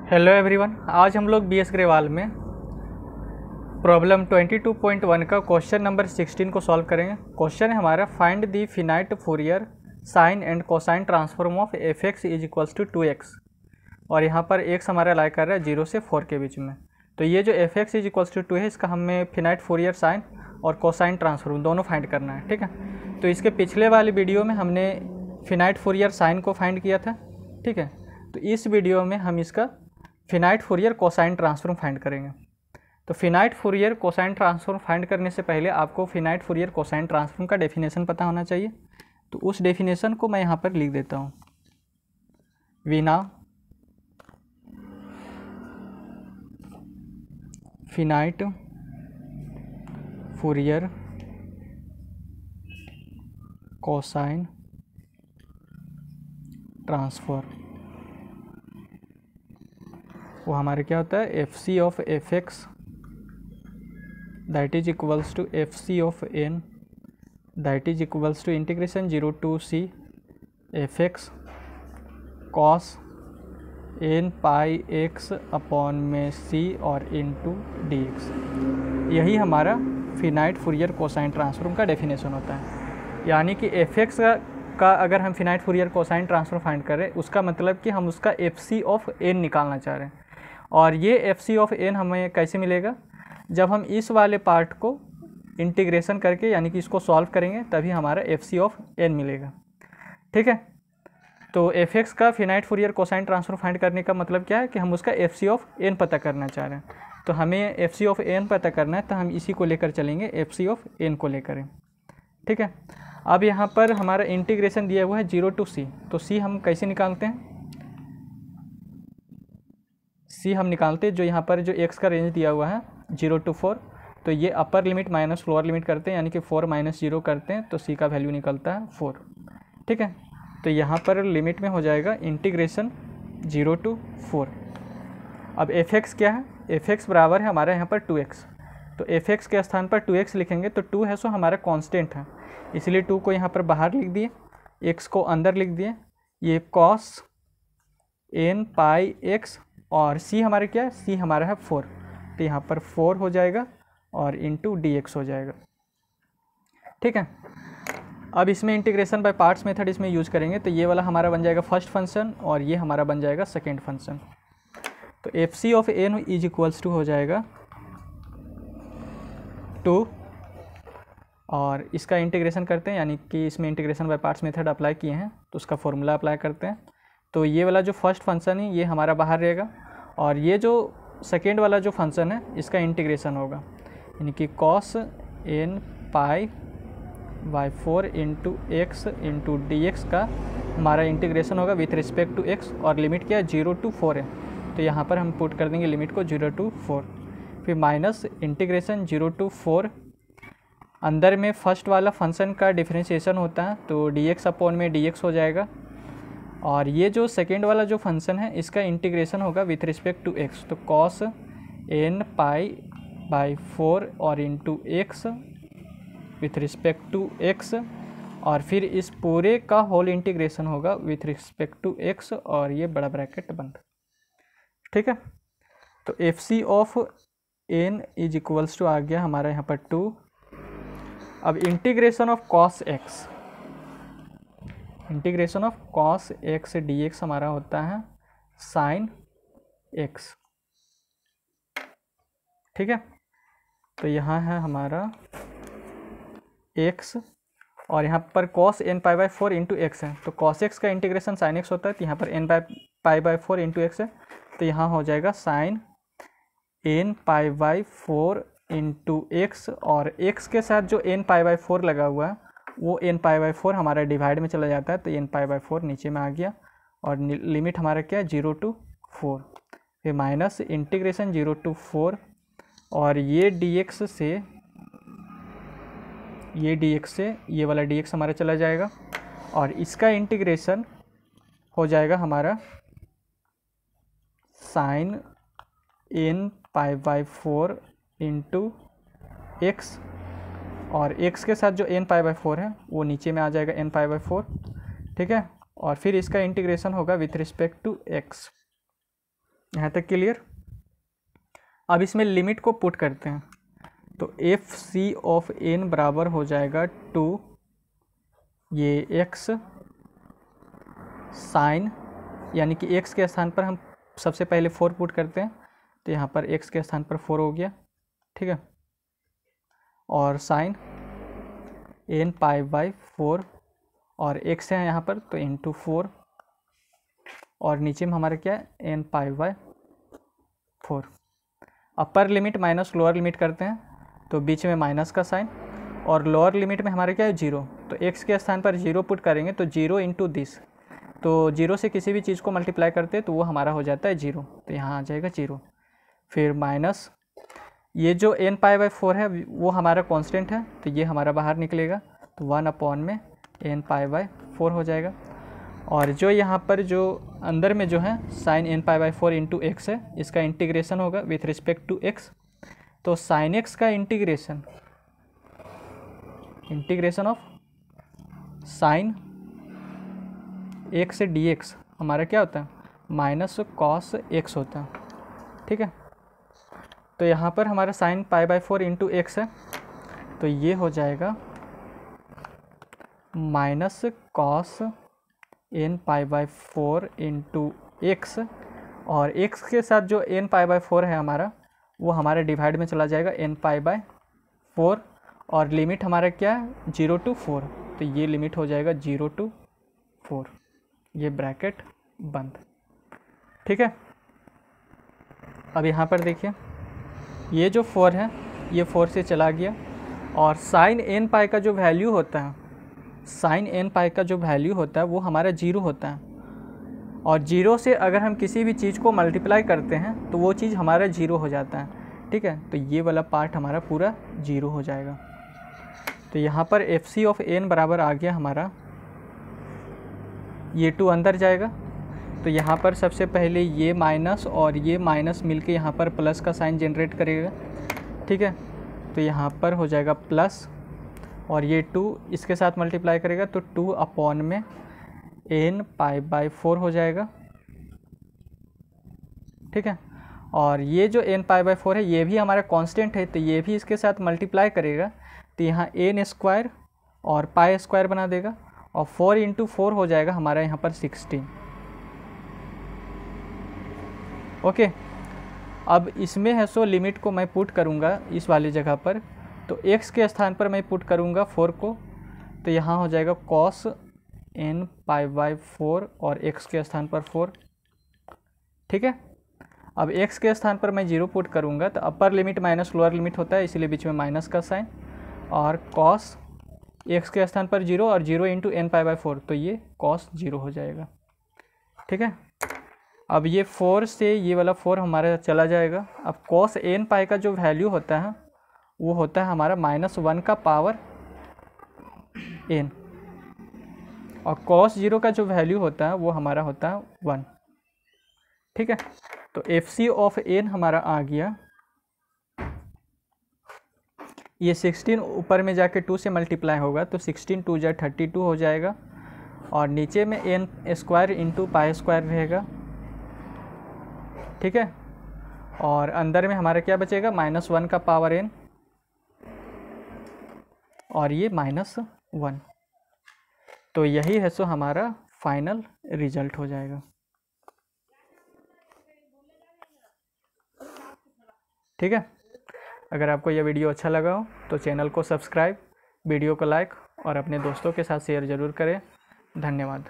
Hello everyone, आज हम लोग बी एस ग्रेवाल में प्रॉब्लम 22.1 का क्वेश्चन नंबर 16 को सॉल्व करेंगे। क्वेश्चन है हमारा find the finite Fourier sine and cosine transform of f x is equals to 2x और यहाँ पर x हमारा लाई कर रहा है 0 से 4 के बीच में। तो ये जो f x is equals to 2 है, इसका हमें फिनाइट फूरियर साइन और कोसाइन ट्रांसफॉर्म दोनों फाइंड करना है। ठीक है, तो इसके पिछले वाली वीडियो में हमने फिनाइट फूरियर साइन को फाइंड किया था। ठीक है, तो इस वीडियो में हम इसका finite Fourier cosine transform find करेंगे। तो finite Fourier cosine transform find करने से पहले आपको फिनाइट फूरियर कोसाइन ट्रांसफॉर्म का डेफिनेशन पता होना चाहिए। तो उस डेफिनेशन को मैं यहाँ पर लिख देता हूँ। विना फिनाइट फूरियर कोसाइन ट्रांसफॉर्म वो हमारे क्या होता है, f c of f x that is equals to f c of n that is equals to integration 0 to c f x cos n pi x upon में c और into d x. यही हमारा finite Fourier cosine transform का definition होता है। यानी कि f x का अगर हम finite Fourier cosine transform find करें, उसका मतलब कि हम उसका एफ सी ऑफ एन निकालना चाह रहे हैं। और ये एफ सी ऑफ एन हमें कैसे मिलेगा, जब हम इस वाले पार्ट को इंटीग्रेशन करके यानी कि इसको सॉल्व करेंगे तभी हमारा एफ सी ऑफ एन मिलेगा। ठीक है, तो एफ एक्स का finite Fourier cosine transform find करने का मतलब क्या है कि हम उसका एफ सी ऑफ एन पता करना चाह रहे हैं। तो हमें एफ सी ऑफ एन पता करना है, तो हम इसी को लेकर चलेंगे, एफ सी ऑफ एन को लेकर। ठीक है, अब यहाँ पर हमारा इंटीग्रेशन दिया हुआ है 0 टू सी। तो सी हम कैसे निकालते हैं, सी हम निकालते हैं जो यहाँ पर जो x का रेंज दिया हुआ है 0 टू 4। तो ये अपर लिमिट माइनस लोअर लिमिट करते हैं, यानी कि 4 माइनस 0 करते हैं तो c का वैल्यू निकलता है 4। ठीक है, तो यहाँ पर लिमिट में हो जाएगा इंटीग्रेशन 0 टू 4। अब एफ एक्स क्या है, एफ एक्स बराबर है हमारा यहाँ पर 2x। तो एफ एक्स के स्थान पर 2x लिखेंगे तो 2 है सो हमारा कांस्टेंट है, इसलिए 2 को यहाँ पर बाहर लिख दिए, x को अंदर लिख दिए। ये कॉस एन पाई एक्स और c हमारे क्या है, c हमारा है 4। तो यहाँ पर 4 हो जाएगा और इंटू डी एक्स हो जाएगा। ठीक है, अब इसमें इंटीग्रेशन बाय पार्ट्स मेथड इसमें यूज करेंगे। तो ये वाला हमारा बन जाएगा फर्स्ट फंक्शन और ये हमारा बन जाएगा सेकेंड फंक्शन। तो f c of n is equals to हो जाएगा 2 और इसका इंटीग्रेशन करते हैं, यानी कि इसमें integration by parts method apply किए हैं तो उसका फॉर्मूला अप्लाई करते हैं। तो ये वाला जो फर्स्ट फंक्शन है ये हमारा बाहर रहेगा और ये जो सेकेंड वाला जो फंक्शन है इसका इंटीग्रेशन होगा, यानी कि cos n pi by 4 into x into d x का हमारा इंटीग्रेशन होगा विथ रिस्पेक्ट टू एक्स। और लिमिट क्या है, 0 टू 4 है, तो यहाँ पर हम पुट कर देंगे लिमिट को 0 टू 4। फिर माइनस इंटीग्रेशन 0 टू 4, अंदर में फर्स्ट वाला फंक्शन का डिफ्रेंशिएशन होता है तो डी एक्स अपॉन में डी एक्स हो जाएगा। और ये जो सेकेंड वाला जो फंक्शन है इसका इंटीग्रेशन होगा विथ रिस्पेक्ट टू एक्स। तो कॉस एन पाई बाई 4 और into x with respect to x, और फिर इस पूरे का होल इंटीग्रेशन होगा विथ रिस्पेक्ट टू एक्स और ये बड़ा ब्रैकेट बंद। ठीक है, तो f c of n is equals to आ गया हमारा यहाँ पर 2। अब integration of cos x, integration of cos x d x हमारा होता है साइन एक्स। ठीक है, तो यहाँ है हमारा x और यहाँ पर cos n pi by 4 into x है। तो कॉस एक्स का इंटीग्रेशन साइन एक्स होता है, तो यहाँ पर n pi by 4 into x है, तो यहाँ हो जाएगा sine n pi by 4 into x. और x के साथ जो एन पाई बाई 4 लगा हुआ है वो एन पाई बाई 4 हमारा डिवाइड में चला जाता है, तो एन पाई बाई 4 नीचे में आ गया और लिमिट हमारा क्या है 0 टू 4। फिर माइनस इंटीग्रेशन 0 टू 4 और ये dx से ये वाला dx हमारा चला जाएगा और इसका इंटीग्रेशन हो जाएगा हमारा sine n pi by 4 into x और x के साथ जो n पाई बाई 4 है वो नीचे में आ जाएगा n पाई बाई 4। ठीक है, और फिर इसका इंटीग्रेशन होगा विथ रिस्पेक्ट टू x। यहाँ तक क्लियर। अब इसमें लिमिट को पुट करते हैं, तो एफ सी ऑफ एन बराबर हो जाएगा 2 ये एक्स साइन, यानी कि एक्स के स्थान पर हम सबसे पहले 4 पुट करते हैं, तो यहाँ पर एक्स के स्थान पर 4 हो गया, ठीक है। और साइन एन पाई बाई 4 और एक्स है यहाँ पर तो इंटू 4 और नीचे में हमारा क्या है n pi by 4। Upper limit minus lower limit करते हैं, तो बीच में माइनस का साइन और लोअर लिमिट में हमारा क्या है 0, तो एक्स के स्थान पर 0 पुट करेंगे तो 0 इंटू दिस, तो 0 से किसी भी चीज़ को मल्टीप्लाई करते हैं तो वो हमारा हो जाता है 0, तो यहाँ आ जाएगा 0। फिर माइनस ये जो एन पाई बाई 4 है वो हमारा कांस्टेंट है, तो ये हमारा बाहर निकलेगा, तो 1 अपॉन में एन पाई बाई 4 हो जाएगा। और जो यहाँ पर जो अंदर में जो है sine n pi by 4 into x है, इसका इंटीग्रेशन होगा विथ रिस्पेक्ट टू एक्स, तो साइन एक्स का integration of sine x d x हमारा क्या होता है माइनस कॉस एक्स होता है, ठीक है। तो यहाँ पर हमारा sine pi by 4 into x है, तो ये हो जाएगा minus cos n pi by 4 into x, और एक्स के साथ जो एन पाई बाई 4 है हमारा वो हमारे डिवाइड में चला जाएगा एन पाई बाई 4, और लिमिट हमारा क्या है 0 to 4, तो ये लिमिट हो जाएगा 0 to 4, ये ब्रैकेट बंद, ठीक है। अब यहाँ पर देखिए ये जो 4 है ये 4 से चला गया, और साइन एन पाई का जो वैल्यू होता है, साइन एन पाई का जो वैल्यू होता है वो हमारा 0 होता है, और 0 से अगर हम किसी भी चीज़ को मल्टीप्लाई करते हैं तो वो चीज़ हमारा 0 हो जाता है, ठीक है। तो ये वाला पार्ट हमारा पूरा 0 हो जाएगा। तो यहाँ पर एफ सी ऑफ एन बराबर आ गया हमारा, ये 2 अंदर जाएगा, तो यहाँ पर सबसे पहले ये माइनस और ये माइनस मिलके यहाँ पर प्लस का साइन जनरेट करेगा, ठीक है। तो यहाँ पर हो जाएगा प्लस, और ये 2 इसके साथ मल्टीप्लाई करेगा तो 2 अपॉन में एन पाई बाई 4 हो जाएगा, ठीक है। और ये जो एन पाई बाई 4 है ये भी हमारा कांस्टेंट है, तो ये भी इसके साथ मल्टीप्लाई करेगा, तो यहाँ एन स्क्वायर और पाई स्क्वायर बना देगा, और 4 इंटू 4 हो जाएगा हमारा यहाँ पर 16, ओके। अब इसमें है सो लिमिट को मैं पुट करूँगा इस वाली जगह पर, तो x के स्थान पर मैं पुट करूँगा 4 को, तो यहाँ हो जाएगा कॉस एन पाई बाई 4 और x के स्थान पर 4, ठीक है। अब x के स्थान पर मैं 0 पुट करूँगा, तो अपर लिमिट माइनस लोअर लिमिट होता है, इसलिए बीच में माइनस का साइन, और कॉस x के स्थान पर 0 और 0 इंटू एन पाई बाई 4, तो ये कॉस 0 हो जाएगा, ठीक है। अब ये 4 से ये वाला 4 हमारा चला जाएगा। अब कॉस एन पाई का जो वैल्यू होता है वो होता है हमारा -1 का पावर n, और कॉस 0 का जो वैल्यू होता है वो हमारा होता है 1, ठीक है। तो एफ सी ऑफ एन हमारा आ गया, ये 16 ऊपर में जाके 2 से मल्टीप्लाई होगा, तो 16 2 जा 32 हो जाएगा, और नीचे में n square into pi square रहेगा, ठीक है। और अंदर में हमारा क्या बचेगा -1 का पावर n, और ये -1, तो यही है सो हमारा फाइनल रिजल्ट हो जाएगा, ठीक है। अगर आपको यह वीडियो अच्छा लगा हो तो चैनल को सब्सक्राइब, वीडियो को लाइक और अपने दोस्तों के साथ शेयर ज़रूर करें। धन्यवाद।